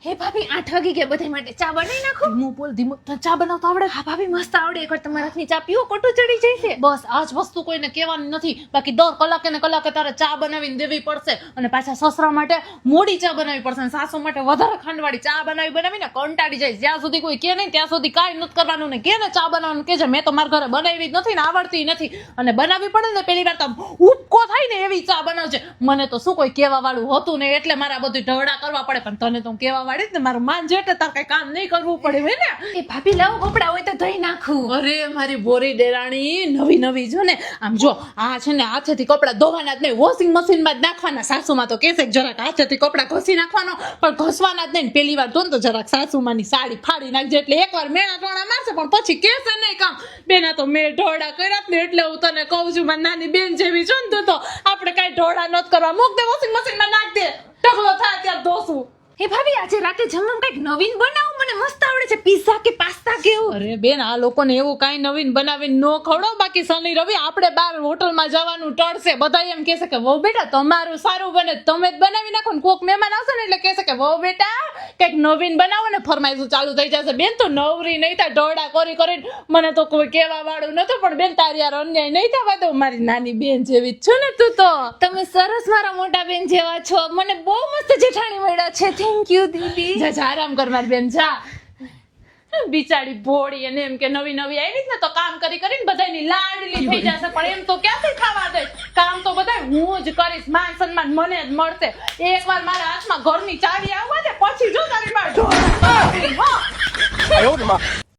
હે ભાભી 8 વાગી ગયા, બધા માટે ચા બનાવી નાખો. ધીમો બોલ ધીમો. તને ચા બનાવતા આવડે? હા ભાભી મસ્ત આવડે. એકવાર તમારા હાથની ચા પીવો કોટું ચડી જાય છે. બસ આ જ વસ્તુ કોઈને કહેવાની નથી. બાકી દર કલાકે ને કલાકે તારે ચા બનાવીને દેવી પડશે. અને પાછા સસરા માટે મોડી ચા બનાવવી પડશે અને સાસુ માટે વધારે ખાંડવાળી ચા બનાવીને કંટાળી જાય. જ્યાં સુધી કોઈ કે નહીં ત્યાં સુધી કાંઈ નથી કરવાનું. ને કે ને ચા બનાવવાનું કે છે. મેં તો મારા ઘરે બનાવી જ નથી ને આવડતી નથી. અને બનાવવી પડે ને પેલી વાર તો ઉપકો થાય ને એવી ચા બનાવજે. મને તો શું કોઈ કહેવા વાળું હતું ને એટલે મારા બધું ઢવડા કરવા પડે. પણ તને તો કહેવા વાળી જ ને મારું માન છે એટલે તાર કઈ કામ નહીં કરવું પડે હે ને. એ ભાભી લાવો કપડા હોય તો ધોઈ નાખું. અરે મારી બોરી દેરાણી નવી નવી જો ને આમ જો આ છે ને હાથેથી કપડા ધોવાના જ નહીં, વોશિંગ મશીનમાં જ નાખવાના. સાસુમાં તો કહેશે જરાક હાથેથી કપડા ઘસી નાખવાનો પણ ઘસવાના જ નહીં. પેલી વાર ધો ને તો જરાક સાસુમાની સાડી ફાડી નાખજે એટલે એકવાર મેણા ટોણા મારશે પણ પછી કહેશે નહીં કામ. બેના તો મેં ઢોળા કર્યા ને એટલે હું તને કહું છું મારી નાની બેન જેવી છો ને તું તો આપણે કઈ ઢોળા નથી કરવા. મૂક દે વોશિંગ મશીનમાં નાખ દે, ઢગલો થાય ત્યારે ધોશું. હે ભાભી આજે રાતે જમવામાં કંઈક નવીન બનાવો. મને મસ્ત આવડે છે. પિઝા કે પાસ્તા કે એવું. અરે બેન આ લોકોને એવું કાંઈ નવીન બનાવીને નો ખવડાવ. બાકી શનિ રવિ આપણે બહાર હોટલમાં જવાનું ટળશે. બધા એમ કહેશે કે વહુ બેટા તમારું સારું બને તમે જ બનાવી નાખો ને કોક મહેમાન આવશે ને એટલે કહેશે કે વહુ બેટા કંઈક નવીન બનાવો ને ફરમાઈશું ચાલુ થઈ જશે. બેન તો નવરી નહીં થાય ઢોળા કરી કરીને. મને તો કોઈ કહેવા વાળું નતું પણ બેન તારી યાર અન્યાય નહીં થવા દઉં. મારી નાની બેન જેવી જ છો ને તું તો. તમે સરસ મારા મોટા બેન જેવા છો. મને બહુ મસ્ત જેઠાણી મળ્યા છે. થેન્ક યુ દીદી. જા જા આરામ કર મારી બેન જા. બિચારી ભોળી અને એમ કે નવી નવી આવી ને તો કામ કરી કરીને બધાની લાડલી થઈ જશે. પણ એમ તો ક્યાંથી ખાવા દે. કામ તો બધા હું જ કરીશ. માન સન્માન મને જ મળશે. એકવાર મારા હાથમાં ઘરની ચાવી આવવા દે પછી જો તારી માં